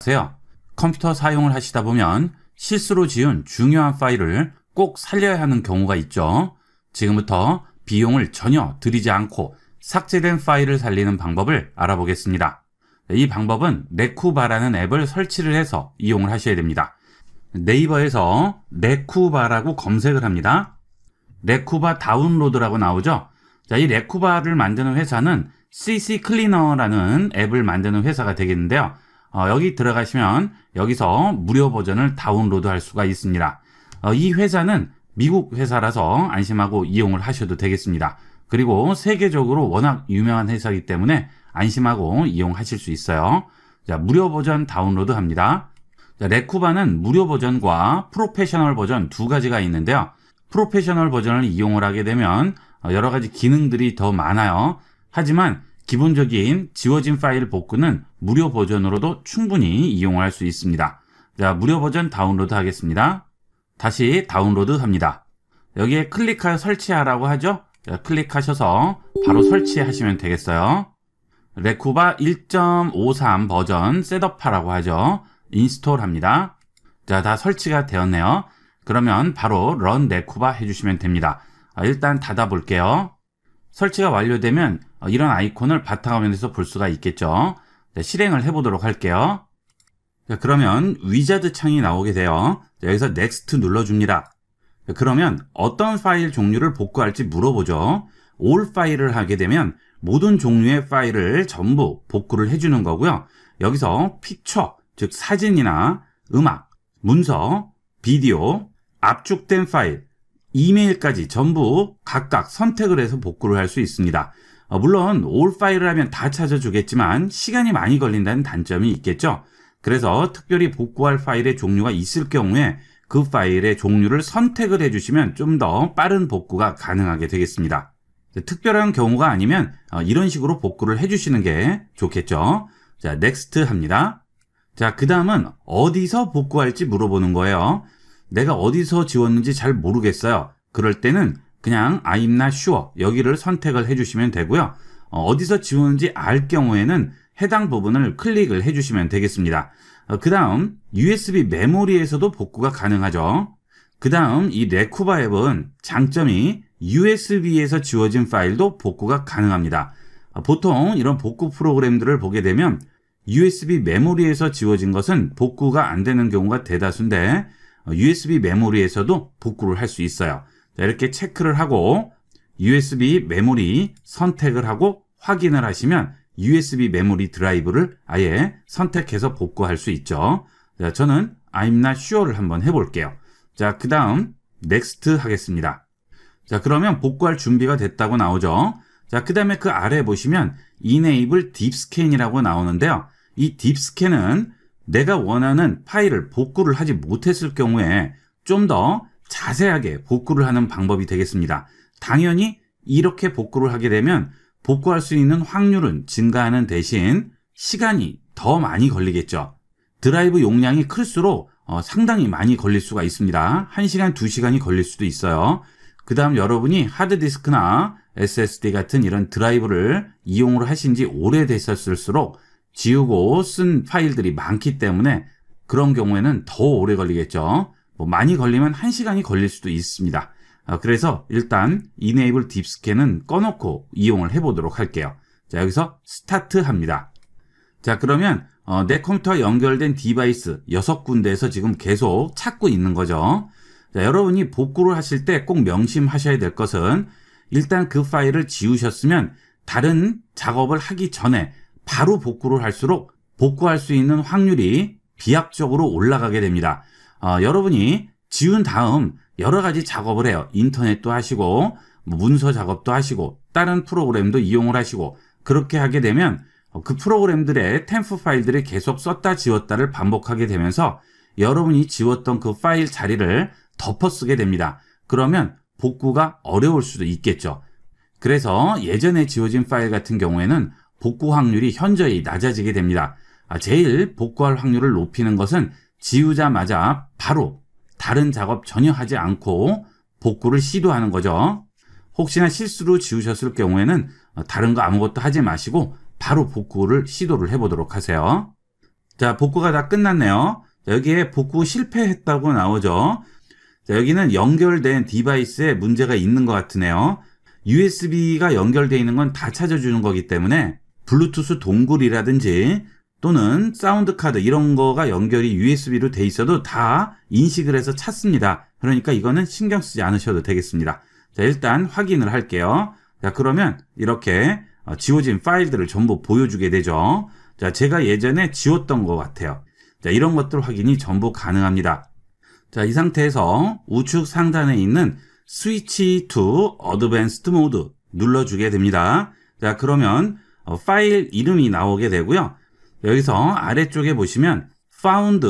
마세요. 컴퓨터 사용을 하시다 보면 실수로 지운 중요한 파일을 꼭 살려야 하는 경우가 있죠. 지금부터 비용을 전혀 들이지 않고 삭제된 파일을 살리는 방법을 알아보겠습니다. 이 방법은 레쿠바라는 앱을 설치를 해서 이용을 하셔야 됩니다. 네이버에서 레쿠바라고 검색을 합니다. 레쿠바 다운로드라고 나오죠. 자, 이 레쿠바를 만드는 회사는 CC 클리너라는 앱을 만드는 회사가 되겠는데요. 여기 들어가시면 여기서 무료 버전을 다운로드 할 수가 있습니다. 이 회사는 미국 회사라서 안심하고 이용을 하셔도 되겠습니다. 그리고 세계적으로 워낙 유명한 회사이기 때문에 안심하고 이용하실 수 있어요. 자, 무료 버전 다운로드 합니다. 자, 레쿠바는 무료 버전과 프로페셔널 버전 두 가지가 있는데요. 프로페셔널 버전을 이용을 하게 되면 여러 가지 기능들이 더 많아요. 하지만 기본적인 지워진 파일 복구는 무료 버전으로도 충분히 이용할 수 있습니다. 자, 무료 버전 다운로드 하겠습니다. 다시 다운로드 합니다. 여기에 클릭하여 설치하라고 하죠. 자, 클릭하셔서 바로 설치하시면 되겠어요. 레쿠바 1.53 버전 셋업하라고 하죠. 인스톨 합니다. 자, 다 설치가 되었네요. 그러면 바로 런 레쿠바 해주시면 됩니다. 일단 닫아 볼게요. 설치가 완료되면 이런 아이콘을 바탕화면에서 볼 수가 있겠죠. 자, 실행을 해보도록 할게요. 자, 그러면 위자드 창이 나오게 돼요. 자, 여기서 넥스트 눌러줍니다. 자, 그러면 어떤 파일 종류를 복구할지 물어보죠. all 파일을 하게 되면 모든 종류의 파일을 전부 복구를 해주는 거고요. 여기서 픽처, 즉 사진이나 음악, 문서, 비디오, 압축된 파일, 이메일까지 전부 각각 선택을 해서 복구를 할 수 있습니다. 물론 all 파일을 하면 다 찾아주겠지만 시간이 많이 걸린다는 단점이 있겠죠. 그래서 특별히 복구할 파일의 종류가 있을 경우에 그 파일의 종류를 선택을 해주시면 좀 더 빠른 복구가 가능하게 되겠습니다. 특별한 경우가 아니면 이런 식으로 복구를 해주시는 게 좋겠죠. 자, 넥스트 합니다. 자, 그 다음은 어디서 복구할지 물어보는 거예요. 내가 어디서 지웠는지 잘 모르겠어요. 그럴 때는 그냥 I'm not sure 여기를 선택을 해주시면 되고요. 어디서 지웠는지 알 경우에는 해당 부분을 클릭을 해주시면 되겠습니다. 그 다음 USB 메모리에서도 복구가 가능하죠. 그 다음 이 레쿠바 앱은 장점이 USB에서 지워진 파일도 복구가 가능합니다. 보통 이런 복구 프로그램들을 보게 되면 USB 메모리에서 지워진 것은 복구가 안 되는 경우가 대다수인데 USB 메모리에서도 복구를 할 수 있어요. 자, 이렇게 체크를 하고 USB 메모리 선택을 하고 확인을 하시면 USB 메모리 드라이브를 아예 선택해서 복구할 수 있죠. 자, 저는 I'm not sure를 한번 해볼게요. 자, 그 다음 next 하겠습니다. 자, 그러면 복구할 준비가 됐다고 나오죠. 자, 그 다음에 그 아래 보시면 enable deep scan이라고 나오는데요. 이 deep scan은 내가 원하는 파일을 복구를 하지 못했을 경우에 좀 더 자세하게 복구를 하는 방법이 되겠습니다. 당연히 이렇게 복구를 하게 되면 복구할 수 있는 확률은 증가하는 대신 시간이 더 많이 걸리겠죠. 드라이브 용량이 클수록 상당히 많이 걸릴 수가 있습니다. 1시간, 2시간이 걸릴 수도 있어요. 그 다음 여러분이 하드디스크나 SSD 같은 이런 드라이브를 이용을 하신 지 오래되셨을수록 지우고 쓴 파일들이 많기 때문에 그런 경우에는 더 오래 걸리겠죠. 많이 걸리면 1시간이 걸릴 수도 있습니다. 그래서 일단 Enable Deep Scan은 꺼놓고 이용을 해보도록 할게요. 자, 여기서 스타트 합니다. 자, 그러면 내 컴퓨터와 연결된 디바이스 6군데에서 지금 계속 찾고 있는 거죠. 자, 여러분이 복구를 하실 때 꼭 명심하셔야 될 것은 일단 그 파일을 지우셨으면 다른 작업을 하기 전에 바로 복구를 할수록 복구할 수 있는 확률이 비약적으로 올라가게 됩니다. 여러분이 지운 다음 여러 가지 작업을 해요. 인터넷도 하시고 문서 작업도 하시고 다른 프로그램도 이용을 하시고 그렇게 하게 되면 그 프로그램들의 템프 파일들을 계속 썼다 지웠다를 반복하게 되면서 여러분이 지웠던 그 파일 자리를 덮어쓰게 됩니다. 그러면 복구가 어려울 수도 있겠죠. 그래서 예전에 지워진 파일 같은 경우에는 복구 확률이 현저히 낮아지게 됩니다. 제일 복구할 확률을 높이는 것은 지우자마자 바로 다른 작업 전혀 하지 않고 복구를 시도하는 거죠. 혹시나 실수로 지우셨을 경우에는 다른 거 아무것도 하지 마시고 바로 복구를 시도를 해보도록 하세요. 자, 복구가 다 끝났네요. 자, 여기에 복구 실패했다고 나오죠. 자, 여기는 연결된 디바이스에 문제가 있는 것 같으네요. USB가 연결되어 있는 건 다 찾아주는 거기 때문에 블루투스 동굴이라든지 또는 사운드 카드 이런 거가 연결이 USB로 돼 있어도 다 인식을 해서 찾습니다. 그러니까 이거는 신경 쓰지 않으셔도 되겠습니다. 자, 일단 확인을 할게요. 자, 그러면 이렇게 지워진 파일들을 전부 보여주게 되죠. 자, 제가 예전에 지웠던 것 같아요. 자, 이런 것들 확인이 전부 가능합니다. 자, 이 상태에서 우측 상단에 있는 스위치 to 어드밴스드 모드 눌러주게 됩니다. 자, 그러면 파일 이름이 나오게 되고요. 여기서 아래쪽에 보시면 found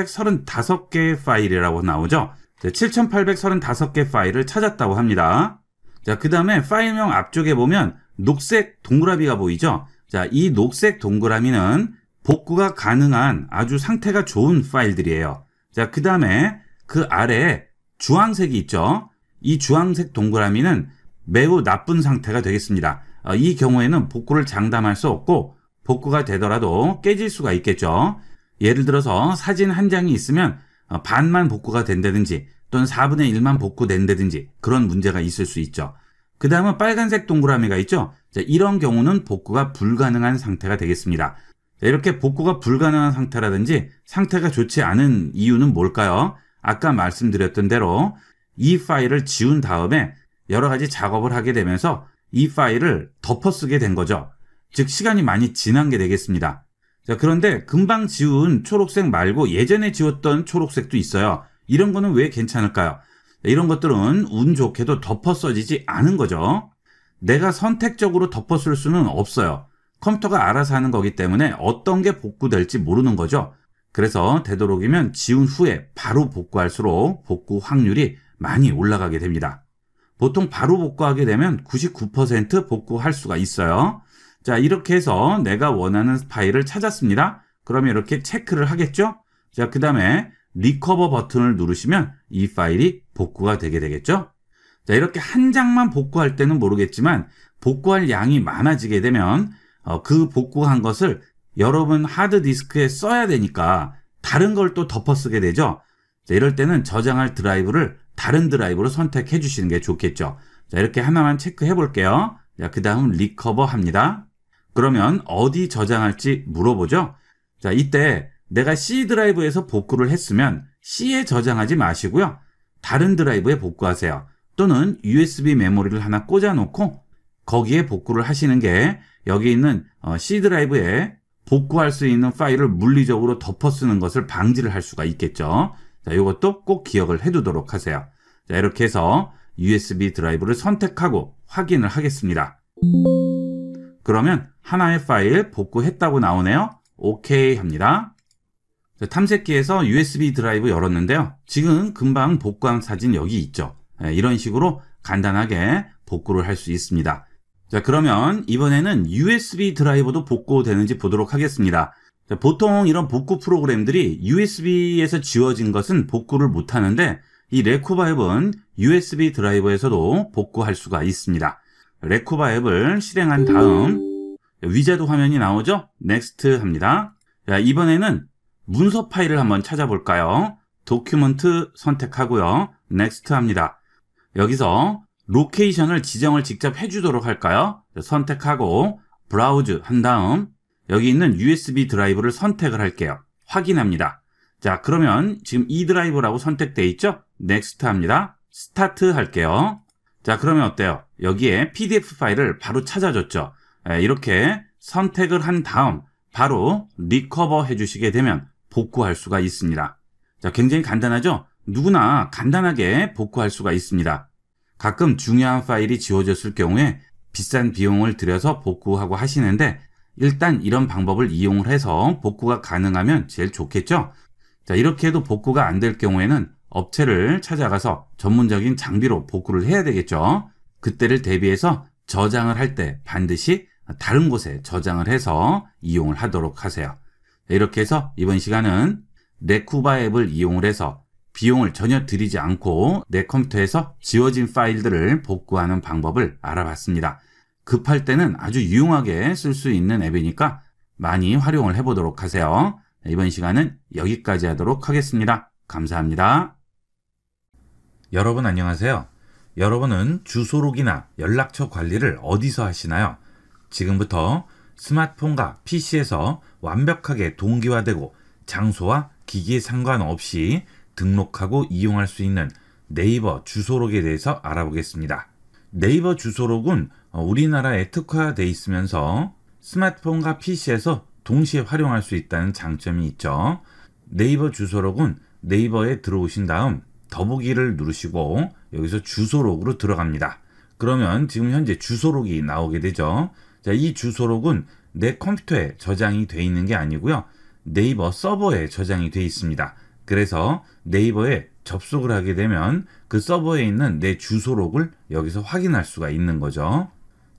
7835개의 파일이라고 나오죠. 7835개 파일을 찾았다고 합니다. 자, 그 다음에 파일명 앞쪽에 보면 녹색 동그라미가 보이죠. 자, 이 녹색 동그라미는 복구가 가능한 아주 상태가 좋은 파일들이에요. 자, 그 다음에 그 아래에 주황색이 있죠. 이 주황색 동그라미는 매우 나쁜 상태가 되겠습니다. 이 경우에는 복구를 장담할 수 없고 복구가 되더라도 깨질 수가 있겠죠. 예를 들어서 사진 한 장이 있으면 반만 복구가 된다든지 또는 4분의 1만 복구된다든지 그런 문제가 있을 수 있죠. 그 다음은 빨간색 동그라미가 있죠. 자, 이런 경우는 복구가 불가능한 상태가 되겠습니다. 자, 이렇게 복구가 불가능한 상태라든지 상태가 좋지 않은 이유는 뭘까요? 아까 말씀드렸던 대로 이 파일을 지운 다음에 여러 가지 작업을 하게 되면서 이 파일을 덮어쓰게 된 거죠. 즉 시간이 많이 지난 게 되겠습니다. 자, 그런데 금방 지운 초록색 말고 예전에 지웠던 초록색도 있어요. 이런 거는 왜 괜찮을까요? 이런 것들은 운 좋게도 덮어써지지 않은 거죠. 내가 선택적으로 덮어쓸 수는 없어요. 컴퓨터가 알아서 하는 거기 때문에 어떤 게 복구될지 모르는 거죠. 그래서 되도록이면 지운 후에 바로 복구할수록 복구 확률이 많이 올라가게 됩니다. 보통 바로 복구하게 되면 99% 복구할 수가 있어요. 자, 이렇게 해서 내가 원하는 파일을 찾았습니다. 그러면 이렇게 체크를 하겠죠? 자, 그 다음에 리커버 버튼을 누르시면 이 파일이 복구가 되게 되겠죠? 자, 이렇게 한 장만 복구할 때는 모르겠지만 복구할 양이 많아지게 되면 그 복구한 것을 여러분 하드디스크에 써야 되니까 다른 걸 또 덮어쓰게 되죠? 자, 이럴 때는 저장할 드라이브를 다른 드라이브로 선택해 주시는 게 좋겠죠? 자, 이렇게 하나만 체크해 볼게요. 자, 그 다음 리커버 합니다. 그러면 어디 저장할지 물어보죠? 자, 이때 내가 C 드라이브에서 복구를 했으면 C에 저장하지 마시고요. 다른 드라이브에 복구하세요. 또는 USB 메모리를 하나 꽂아놓고 거기에 복구를 하시는 게 여기 있는 C 드라이브에 복구할 수 있는 파일을 물리적으로 덮어쓰는 것을 방지를 할 수가 있겠죠. 자, 이것도 꼭 기억을 해두도록 하세요. 자, 이렇게 해서 USB 드라이브를 선택하고 확인을 하겠습니다. 그러면 하나의 파일 복구했다고 나오네요. 오케이 합니다. 자, 탐색기에서 USB 드라이브 열었는데요. 지금 금방 복구한 사진 여기 있죠. 이런 식으로 간단하게 복구를 할 수 있습니다. 자, 그러면 이번에는 USB 드라이브도 복구되는지 보도록 하겠습니다. 자, 보통 이런 복구 프로그램들이 USB에서 지워진 것은 복구를 못하는데 이 레쿠바 앱은 USB 드라이브에서도 복구할 수가 있습니다. 레쿠바 앱을 실행한 다음 위자드 화면이 나오죠? 넥스트 합니다. 자, 이번에는 문서 파일을 한번 찾아볼까요? 도큐먼트 선택하고요. 넥스트 합니다. 여기서 로케이션을 지정을 직접 해주도록 할까요? 선택하고 브라우즈 한 다음 여기 있는 USB 드라이브를 선택을 할게요. 확인합니다. 자, 그러면 지금 이 드라이브라고 선택되어 있죠? 넥스트 합니다. 스타트 할게요. 자, 그러면 어때요? 여기에 PDF 파일을 바로 찾아줬죠? 이렇게 선택을 한 다음 바로 리커버 해주시게 되면 복구할 수가 있습니다. 자, 굉장히 간단하죠? 누구나 간단하게 복구할 수가 있습니다. 가끔 중요한 파일이 지워졌을 경우에 비싼 비용을 들여서 복구하고 하시는데 일단 이런 방법을 이용을 해서 복구가 가능하면 제일 좋겠죠? 자, 이렇게 해도 복구가 안 될 경우에는 업체를 찾아가서 전문적인 장비로 복구를 해야 되겠죠? 그때를 대비해서 저장을 할 때 반드시 다른 곳에 저장을 해서 이용을 하도록 하세요. 이렇게 해서 이번 시간은 레쿠바 앱을 이용을 해서 비용을 전혀 들이지 않고 내 컴퓨터에서 지워진 파일들을 복구하는 방법을 알아봤습니다. 급할 때는 아주 유용하게 쓸 수 있는 앱이니까 많이 활용을 해보도록 하세요. 이번 시간은 여기까지 하도록 하겠습니다. 감사합니다. 여러분 안녕하세요. 여러분은 주소록이나 연락처 관리를 어디서 하시나요? 지금부터 스마트폰과 PC에서 완벽하게 동기화되고 장소와 기기에 상관없이 등록하고 이용할 수 있는 네이버 주소록에 대해서 알아보겠습니다. 네이버 주소록은 우리나라에 특화되어 있으면서 스마트폰과 PC에서 동시에 활용할 수 있다는 장점이 있죠. 네이버 주소록은 네이버에 들어오신 다음 더보기를 누르시고 여기서 주소록으로 들어갑니다. 그러면 지금 현재 주소록이 나오게 되죠. 자, 이 주소록은 내 컴퓨터에 저장이 되어 있는 게 아니고요. 네이버 서버에 저장이 되어 있습니다. 그래서 네이버에 접속을 하게 되면 그 서버에 있는 내 주소록을 여기서 확인할 수가 있는 거죠.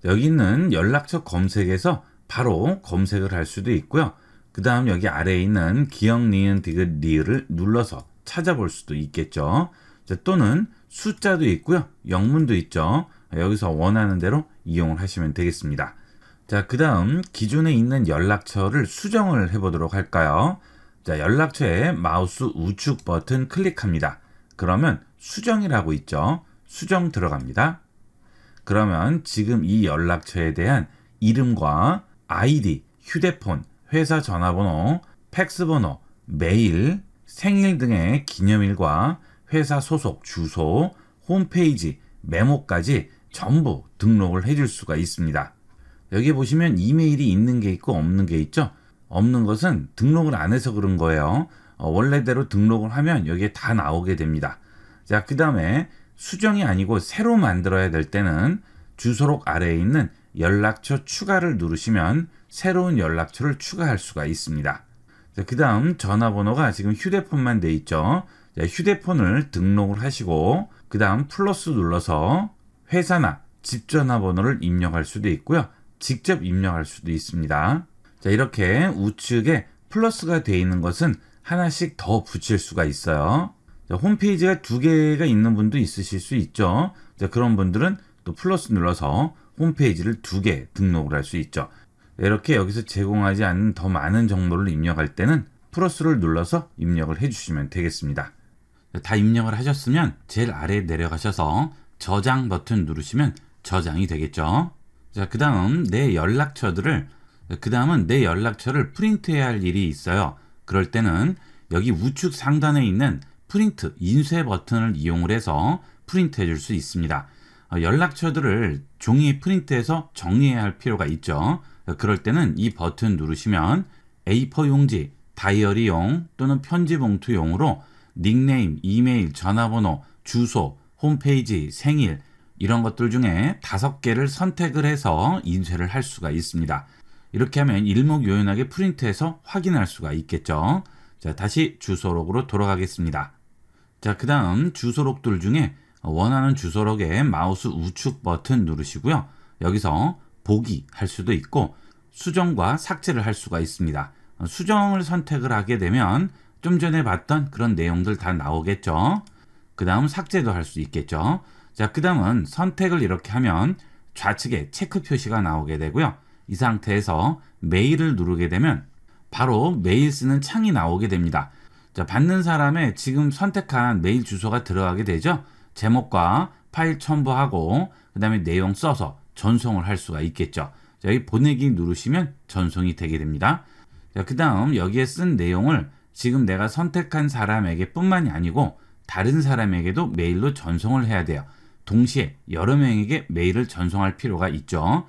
여기 있는 연락처 검색에서 바로 검색을 할 수도 있고요. 그 다음 여기 아래에 있는 기역, 니은, 디귿, 리을을 눌러서 찾아볼 수도 있겠죠. 자, 또는 숫자도 있고요. 영문도 있죠. 여기서 원하는 대로 이용을 하시면 되겠습니다. 자, 그 다음 기존에 있는 연락처를 수정을 해보도록 할까요? 자, 연락처에 마우스 우측 버튼 클릭합니다. 그러면 수정이라고 있죠. 수정 들어갑니다. 그러면 지금 이 연락처에 대한 이름과 아이디, 휴대폰, 회사 전화번호, 팩스번호, 메일, 생일 등의 기념일과 회사 소속 주소, 홈페이지, 메모까지 전부 등록을 해줄 수가 있습니다. 여기 보시면 이메일이 있는 게 있고 없는 게 있죠. 없는 것은 등록을 안 해서 그런 거예요. 원래대로 등록을 하면 여기에 다 나오게 됩니다. 자, 그 다음에 수정이 아니고 새로 만들어야 될 때는 주소록 아래에 있는 연락처 추가를 누르시면 새로운 연락처를 추가할 수가 있습니다. 그 다음 전화번호가 지금 휴대폰만 돼 있죠. 자, 휴대폰을 등록을 하시고 그 다음 플러스 눌러서 회사나 집 전화번호를 입력할 수도 있고요. 직접 입력할 수도 있습니다. 자, 이렇게 우측에 플러스가 되어 있는 것은 하나씩 더 붙일 수가 있어요. 자, 홈페이지가 2개가 있는 분도 있으실 수 있죠. 자, 그런 분들은 또 플러스 눌러서 홈페이지를 2개 등록을 할 수 있죠. 이렇게 여기서 제공하지 않는 더 많은 정보를 입력할 때는 플러스를 눌러서 입력을 해주시면 되겠습니다. 다 입력을 하셨으면 제일 아래에 내려가셔서 저장 버튼 누르시면 저장이 되겠죠. 자, 그 다음은 내 연락처를 프린트해야 할 일이 있어요. 그럴 때는 여기 우측 상단에 있는 프린트, 인쇄 버튼을 이용을 해서 프린트 해줄 수 있습니다. 연락처들을 종이에 프린트해서 정리해야 할 필요가 있죠. 그럴 때는 이 버튼 누르시면 A4 용지, 다이어리용 또는 편지 봉투용으로 닉네임, 이메일, 전화번호, 주소, 홈페이지, 생일 이런 것들 중에 5개를 선택을 해서 인쇄를 할 수가 있습니다. 이렇게 하면 일목요연하게 프린트해서 확인할 수가 있겠죠. 자, 다시 주소록으로 돌아가겠습니다. 자, 그 다음 주소록들 중에 원하는 주소록에 마우스 우측 버튼 누르시고요. 여기서 보기 할 수도 있고 수정과 삭제를 할 수가 있습니다. 수정을 선택을 하게 되면 좀 전에 봤던 그런 내용들 다 나오겠죠. 그 다음 삭제도 할 수 있겠죠. 자, 그 다음은 선택을 이렇게 하면 좌측에 체크 표시가 나오게 되고요. 이 상태에서 메일을 누르게 되면 바로 메일 쓰는 창이 나오게 됩니다. 자, 받는 사람의 지금 선택한 메일 주소가 들어가게 되죠. 제목과 파일 첨부하고 그 다음에 내용 써서 전송을 할 수가 있겠죠. 자, 여기 보내기 누르시면 전송이 되게 됩니다. 자, 그 다음 여기에 쓴 내용을 지금 내가 선택한 사람에게 뿐만이 아니고 다른 사람에게도 메일로 전송을 해야 돼요. 동시에 여러 명에게 메일을 전송할 필요가 있죠.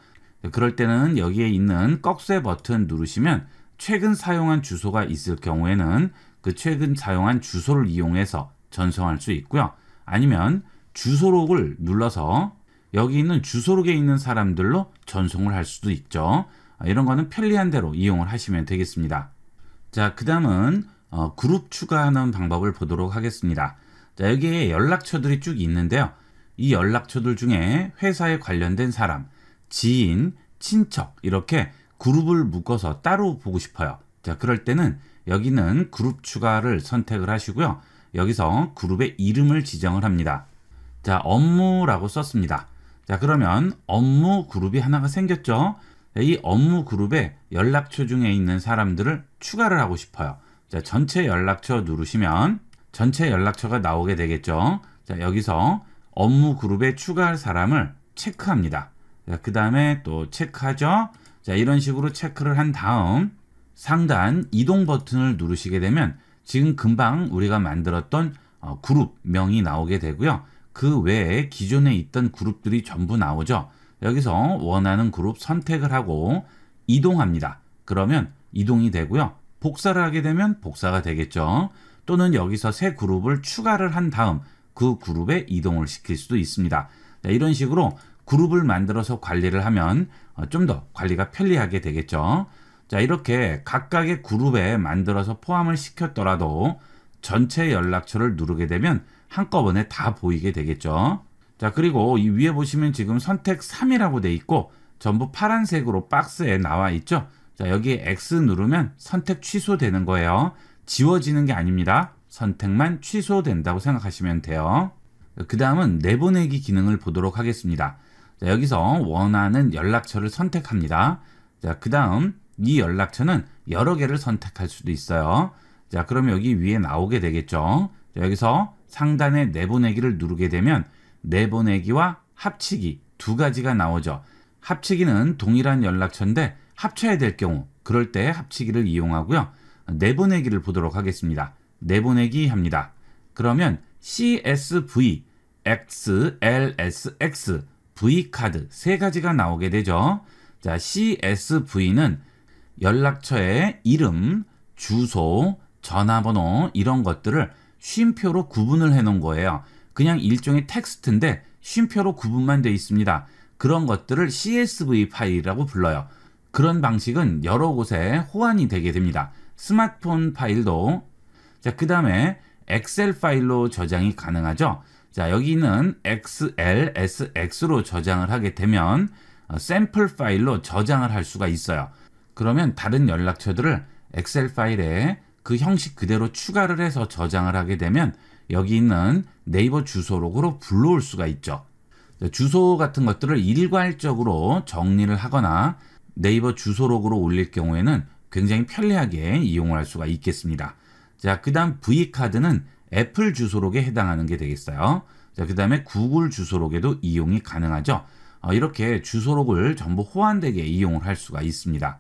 그럴 때는 여기에 있는 꺽쇠 버튼 누르시면 최근 사용한 주소가 있을 경우에는 그 최근 사용한 주소를 이용해서 전송할 수 있고요. 아니면 주소록을 눌러서 여기 있는 주소록에 있는 사람들로 전송을 할 수도 있죠. 이런 거는 편리한 대로 이용을 하시면 되겠습니다. 자, 그 다음은 그룹 추가하는 방법을 보도록 하겠습니다. 자, 여기에 연락처들이 쭉 있는데요. 이 연락처들 중에 회사에 관련된 사람, 지인, 친척 이렇게 그룹을 묶어서 따로 보고 싶어요. 자, 그럴 때는 여기는 그룹 추가를 선택을 하시고요. 여기서 그룹의 이름을 지정을 합니다. 자, 업무라고 썼습니다. 자, 그러면 업무 그룹이 하나가 생겼죠. 이 업무 그룹에 연락처 중에 있는 사람들을 추가를 하고 싶어요. 자, 전체 연락처 누르시면 전체 연락처가 나오게 되겠죠. 자, 여기서 업무 그룹에 추가할 사람을 체크합니다. 그 다음에 또 체크하죠. 자, 이런 식으로 체크를 한 다음 상단 이동 버튼을 누르시게 되면 지금 금방 우리가 만들었던 그룹명이 나오게 되고요. 그 외에 기존에 있던 그룹들이 전부 나오죠. 여기서 원하는 그룹 선택을 하고 이동합니다. 그러면 이동이 되고요. 복사를 하게 되면 복사가 되겠죠. 또는 여기서 새 그룹을 추가를 한 다음 그 그룹에 이동을 시킬 수도 있습니다. 자, 이런 식으로 그룹을 만들어서 관리를 하면 좀 더 관리가 편리하게 되겠죠. 자, 이렇게 각각의 그룹에 만들어서 포함을 시켰더라도 전체 연락처를 누르게 되면 한꺼번에 다 보이게 되겠죠. 자, 그리고 이 위에 보시면 지금 선택 3이라고 돼 있고 전부 파란색으로 박스에 나와 있죠. 자, 여기에 X 누르면 선택 취소되는 거예요. 지워지는 게 아닙니다. 선택만 취소된다고 생각하시면 돼요. 그 다음은 내보내기 기능을 보도록 하겠습니다. 자, 여기서 원하는 연락처를 선택합니다. 자, 그 다음 이 연락처는 여러 개를 선택할 수도 있어요. 자, 그럼 여기 위에 나오게 되겠죠. 자, 여기서 상단에 내보내기를 누르게 되면 내보내기와 합치기 두 가지가 나오죠. 합치기는 동일한 연락처인데 합쳐야 될 경우 그럴 때 합치기를 이용하고요. 내보내기를 보도록 하겠습니다. 내보내기 합니다. 그러면 CSV, XLSX, V카드 세 가지가 나오게 되죠. 자, CSV는 연락처의 이름, 주소, 전화번호 이런 것들을 쉼표로 구분을 해 놓은 거예요. 그냥 일종의 텍스트인데 쉼표로 구분만 되어 있습니다. 그런 것들을 CSV 파일이라고 불러요. 그런 방식은 여러 곳에 호환이 되게 됩니다. 스마트폰 파일도. 자, 그 다음에 엑셀 파일로 저장이 가능하죠. 자, 여기는 XLSX로 저장을 하게 되면 샘플 파일로 저장을 할 수가 있어요. 그러면 다른 연락처들을 엑셀 파일에 그 형식 그대로 추가를 해서 저장을 하게 되면 여기 있는 네이버 주소록으로 불러올 수가 있죠. 주소 같은 것들을 일괄적으로 정리를 하거나 네이버 주소록으로 올릴 경우에는 굉장히 편리하게 이용을 할 수가 있겠습니다. 자, 그 다음 V카드는 애플 주소록에 해당하는 게 되겠어요. 자, 그 다음에 구글 주소록에도 이용이 가능하죠. 이렇게 주소록을 전부 호환되게 이용을 할 수가 있습니다.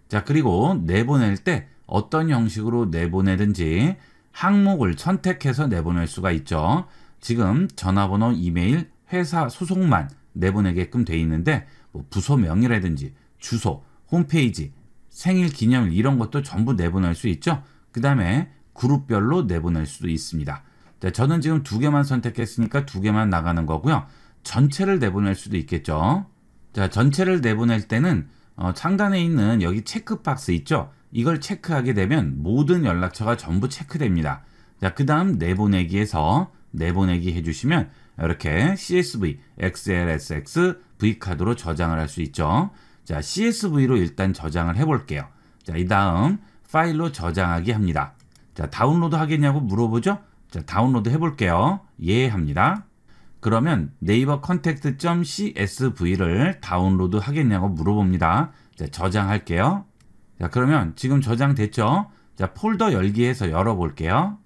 자, 그리고 내보낼 때 어떤 형식으로 내보내든지 항목을 선택해서 내보낼 수가 있죠. 지금 전화번호, 이메일, 회사 소속만 내보내게끔 돼 있는데 부서명이라든지 주소, 홈페이지, 생일 기념일 이런 것도 전부 내보낼 수 있죠. 그 다음에 그룹별로 내보낼 수도 있습니다. 자, 저는 지금 두 개만 선택했으니까 두 개만 나가는 거고요. 전체를 내보낼 수도 있겠죠. 자, 전체를 내보낼 때는 상단에 있는 여기 체크박스 있죠. 이걸 체크하게 되면 모든 연락처가 전부 체크됩니다. 자, 그 다음 내보내기에서 내보내기 해주시면 이렇게 CSV, XLSX, V카드로 저장을 할 수 있죠. 자, CSV로 일단 저장을 해볼게요. 자, 이 다음 파일로 저장하기 합니다. 자, 다운로드 하겠냐고 물어보죠. 자, 다운로드 해볼게요. 예 합니다. 그러면 네이버 컨택트.csv를 다운로드 하겠냐고 물어봅니다. 자, 저장할게요. 자, 그러면 지금 저장됐죠? 자, 폴더 열기해서 열어볼게요.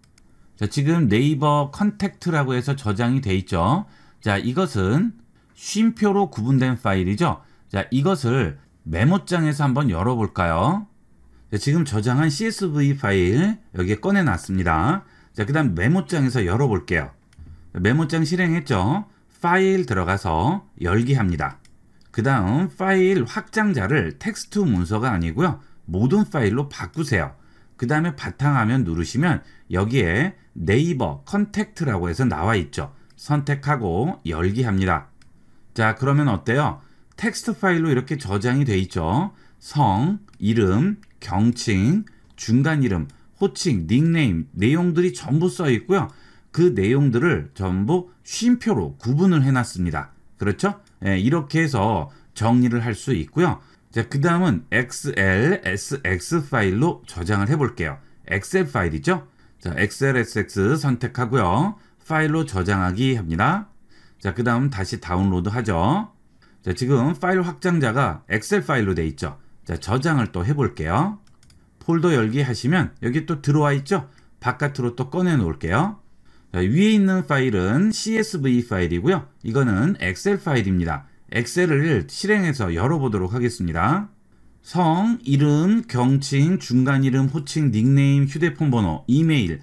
자, 지금 네이버 컨택트라고 해서 저장이 돼 있죠? 자, 이것은 쉼표로 구분된 파일이죠? 자, 이것을 메모장에서 한번 열어볼까요? 자, 지금 저장한 CSV 파일 여기에 꺼내놨습니다. 자, 그 다음 메모장에서 열어볼게요. 메모장 실행했죠? 파일 들어가서 열기 합니다. 그 다음 파일 확장자를 텍스트 문서가 아니고요. 모든 파일로 바꾸세요. 그 다음에 바탕화면 누르시면 여기에 네이버 컨택트라고 해서 나와 있죠. 선택하고 열기 합니다. 자, 그러면 어때요? 텍스트 파일로 이렇게 저장이 돼 있죠. 성, 이름, 경칭, 중간 이름, 호칭, 닉네임, 내용들이 전부 써 있고요. 그 내용들을 전부 쉼표로 구분을 해놨습니다. 그렇죠? 예, 이렇게 해서 정리를 할 수 있고요. 자, 그 다음은 XLSX 파일로 저장을 해볼게요. 엑셀 파일이죠? 자, XLSX 선택하고요. 파일로 저장하기 합니다. 자, 그 다음 다시 다운로드 하죠. 자, 지금 파일 확장자가 엑셀 파일로 돼 있죠. 자, 저장을 또 해볼게요. 폴더 열기 하시면 여기 또 들어와 있죠. 바깥으로 또 꺼내 놓을게요. 자, 위에 있는 파일은 CSV 파일이고요. 이거는 엑셀 파일입니다. 엑셀을 실행해서 열어보도록 하겠습니다. 성, 이름, 경칭, 중간 이름, 호칭, 닉네임, 휴대폰 번호, 이메일.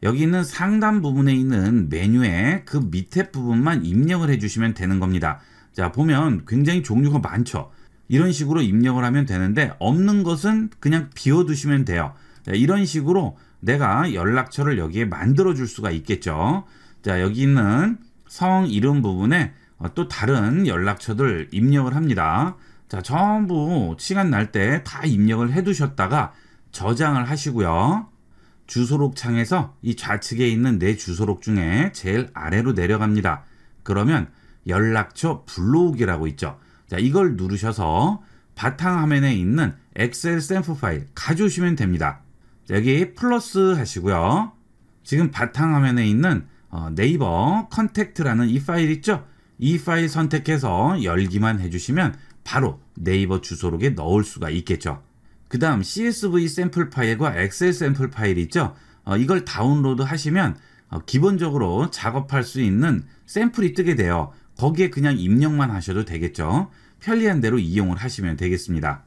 여기 있는 상단 부분에 있는 메뉴에 그 밑에 부분만 입력을 해주시면 되는 겁니다. 자, 보면 굉장히 종류가 많죠. 이런 식으로 입력을 하면 되는데 없는 것은 그냥 비워두시면 돼요. 자, 이런 식으로 내가 연락처를 여기에 만들어 줄 수가 있겠죠. 자, 여기 있는 성, 이름 부분에 또 다른 연락처들 입력을 합니다. 자, 전부 시간 날 때 다 입력을 해 두셨다가 저장을 하시고요. 주소록 창에서 이 좌측에 있는 내 주소록 중에 제일 아래로 내려갑니다. 그러면 연락처 불러오기라고 있죠. 자, 이걸 누르셔서 바탕화면에 있는 엑셀 샘플 파일 가져오시면 됩니다. 자, 여기 플러스 하시고요. 지금 바탕화면에 있는 네이버 컨택트라는 이 파일 있죠? 이 파일 선택해서 열기만 해주시면 바로 네이버 주소록에 넣을 수가 있겠죠. 그 다음 CSV 샘플 파일과 엑셀 샘플 파일 있죠? 이걸 다운로드 하시면 기본적으로 작업할 수 있는 샘플이 뜨게 돼요. 거기에 그냥 입력만 하셔도 되겠죠. 편리한 대로 이용을 하시면 되겠습니다.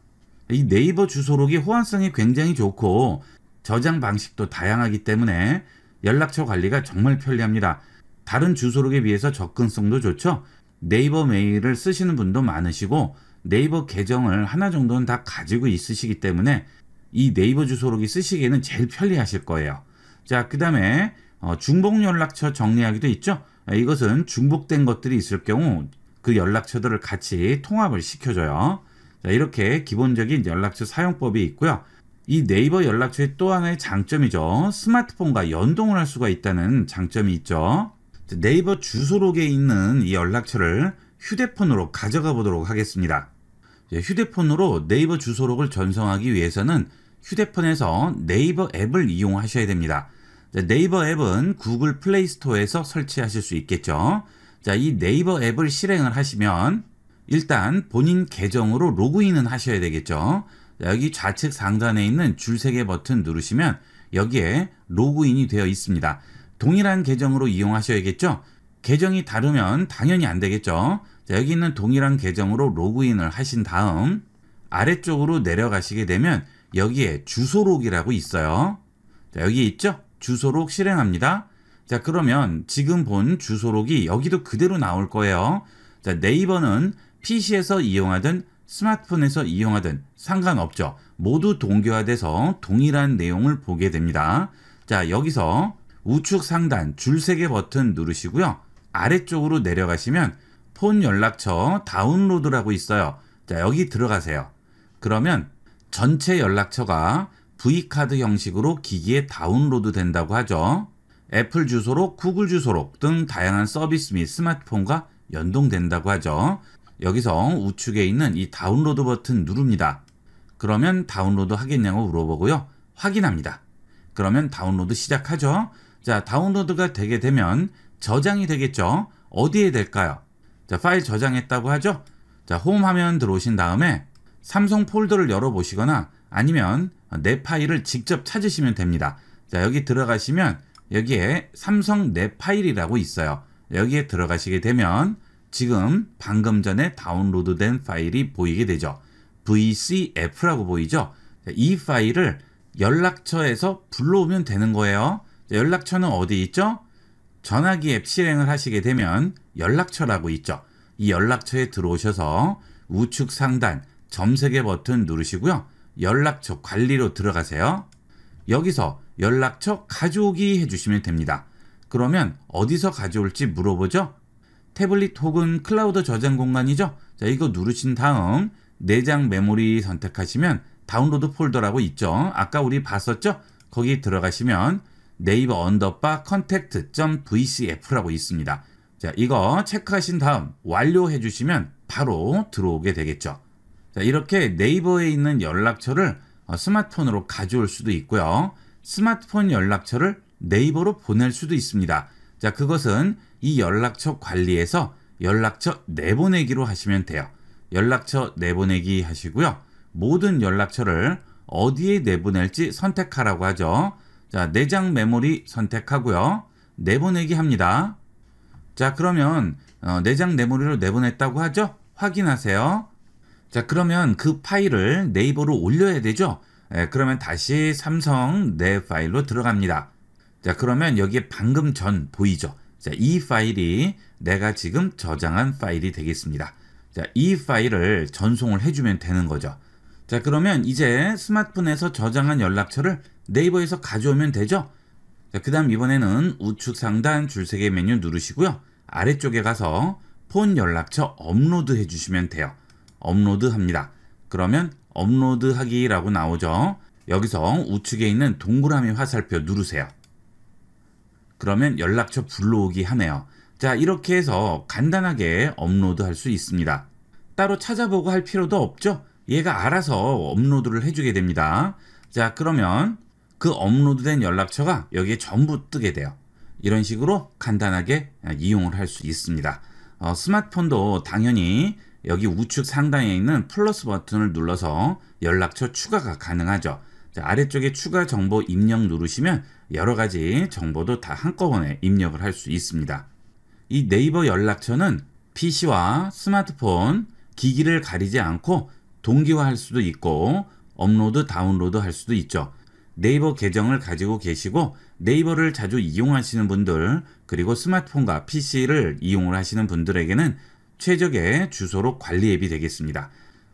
이 네이버 주소록이 호환성이 굉장히 좋고 저장 방식도 다양하기 때문에 연락처 관리가 정말 편리합니다. 다른 주소록에 비해서 접근성도 좋죠. 네이버 메일을 쓰시는 분도 많으시고 네이버 계정을 하나 정도는 다 가지고 있으시기 때문에 이 네이버 주소록이 쓰시기에는 제일 편리하실 거예요. 자, 그 다음에 중복 연락처 정리하기도 있죠. 이것은 중복된 것들이 있을 경우 그 연락처들을 같이 통합을 시켜줘요. 자, 이렇게 기본적인 연락처 사용법이 있고요. 이 네이버 연락처의 또 하나의 장점이죠. 스마트폰과 연동을 할 수가 있다는 장점이 있죠. 네이버 주소록에 있는 이 연락처를 휴대폰으로 가져가 보도록 하겠습니다. 휴대폰으로 네이버 주소록을 전송하기 위해서는 휴대폰에서 네이버 앱을 이용하셔야 됩니다. 네이버 앱은 구글 플레이 스토어에서 설치하실 수 있겠죠. 자, 이 네이버 앱을 실행을 하시면 일단 본인 계정으로 로그인은 하셔야 되겠죠. 자, 여기 좌측 상단에 있는 줄 3개 버튼 누르시면 여기에 로그인이 되어 있습니다. 동일한 계정으로 이용하셔야겠죠. 계정이 다르면 당연히 안 되겠죠. 자, 여기 있는 동일한 계정으로 로그인을 하신 다음 아래쪽으로 내려가시게 되면 여기에 주소록이라고 있어요. 자, 여기 있죠? 주소록 실행합니다. 자, 그러면 지금 본 주소록이 여기도 그대로 나올 거예요. 자, 네이버는 PC에서 이용하든 스마트폰에서 이용하든 상관없죠. 모두 동기화돼서 동일한 내용을 보게 됩니다. 자, 여기서 우측 상단 줄 3개 버튼 누르시고요. 아래쪽으로 내려가시면 폰 연락처 다운로드라고 있어요. 자, 여기 들어가세요. 그러면 전체 연락처가 V카드 형식으로 기기에 다운로드 된다고 하죠. 애플 주소록, 구글 주소록 등 다양한 서비스 및 스마트폰과 연동된다고 하죠. 여기서 우측에 있는 이 다운로드 버튼 누릅니다. 그러면 다운로드 하겠냐고 물어보고요. 확인합니다. 그러면 다운로드 시작하죠. 자, 다운로드가 되게 되면 저장이 되겠죠. 어디에 될까요? 자, 파일 저장했다고 하죠. 자, 홈 화면 들어오신 다음에 삼성 폴더를 열어보시거나 아니면 내 파일을 직접 찾으시면 됩니다. 자, 여기 들어가시면 여기에 삼성 내 파일이라고 있어요. 여기에 들어가시게 되면 지금 방금 전에 다운로드된 파일이 보이게 되죠. VCF라고 보이죠. 자, 이 파일을 연락처에서 불러오면 되는 거예요. 자, 연락처는 어디 있죠? 전화기 앱 실행을 하시게 되면 연락처라고 있죠. 이 연락처에 들어오셔서 우측 상단 점 3개 버튼 누르시고요. 연락처 관리로 들어가세요. 여기서 연락처 가져오기 해주시면 됩니다. 그러면 어디서 가져올지 물어보죠. 태블릿 혹은 클라우드 저장 공간이죠. 자, 이거 누르신 다음 내장 메모리 선택하시면 다운로드 폴더라고 있죠. 아까 우리 봤었죠? 거기 들어가시면 네이버 언더바 contact.vcf라고 있습니다. 자, 이거 체크하신 다음 완료해 주시면 바로 들어오게 되겠죠. 자, 이렇게 네이버에 있는 연락처를 스마트폰으로 가져올 수도 있고요. 스마트폰 연락처를 네이버로 보낼 수도 있습니다. 자, 그것은 이 연락처 관리에서 연락처 내보내기로 하시면 돼요. 연락처 내보내기 하시고요. 모든 연락처를 어디에 내보낼지 선택하라고 하죠. 자, 내장 메모리 선택하고요. 내보내기 합니다. 자, 그러면 내장 메모리로 내보냈다고 하죠? 확인하세요. 자, 그러면 그 파일을 네이버로 올려야 되죠? 그러면 다시 삼성 내 파일로 들어갑니다. 자, 그러면 여기에 방금 전 보이죠? 자, 이 파일이 내가 지금 저장한 파일이 되겠습니다. 자, 이 파일을 전송을 해주면 되는 거죠. 자, 그러면 이제 스마트폰에서 저장한 연락처를 네이버에서 가져오면 되죠? 자, 그 다음 이번에는 우측 상단 줄세개 메뉴 누르시고요. 아래쪽에 가서 폰 연락처 업로드 해주시면 돼요. 업로드 합니다. 그러면 업로드 하기라고 나오죠. 여기서 우측에 있는 동그라미 화살표 누르세요. 그러면 연락처 불러오기 하네요. 자, 이렇게 해서 간단하게 업로드 할 수 있습니다. 따로 찾아보고 할 필요도 없죠? 얘가 알아서 업로드를 해주게 됩니다. 자, 그러면 그 업로드된 연락처가 여기에 전부 뜨게 돼요. 이런 식으로 간단하게 이용을 할 수 있습니다. 스마트폰도 당연히 여기 우측 상단에 있는 플러스 버튼을 눌러서 연락처 추가가 가능하죠. 자, 아래쪽에 추가 정보 입력 누르시면 여러 가지 정보도 다 한꺼번에 입력을 할 수 있습니다. 이 네이버 연락처는 PC와 스마트폰, 기기를 가리지 않고 동기화할 수도 있고 업로드, 다운로드 할 수도 있죠. 네이버 계정을 가지고 계시고 네이버를 자주 이용하시는 분들, 그리고 스마트폰과 PC를 이용을 하시는 분들에게는 최적의 주소록 관리 앱이 되겠습니다.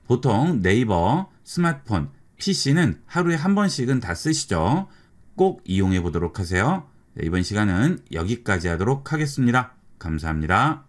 보통 네이버, 스마트폰, PC는 하루에 한 번씩은 다 쓰시죠. 꼭 이용해 보도록 하세요. 이번 시간은 여기까지 하도록 하겠습니다. 감사합니다.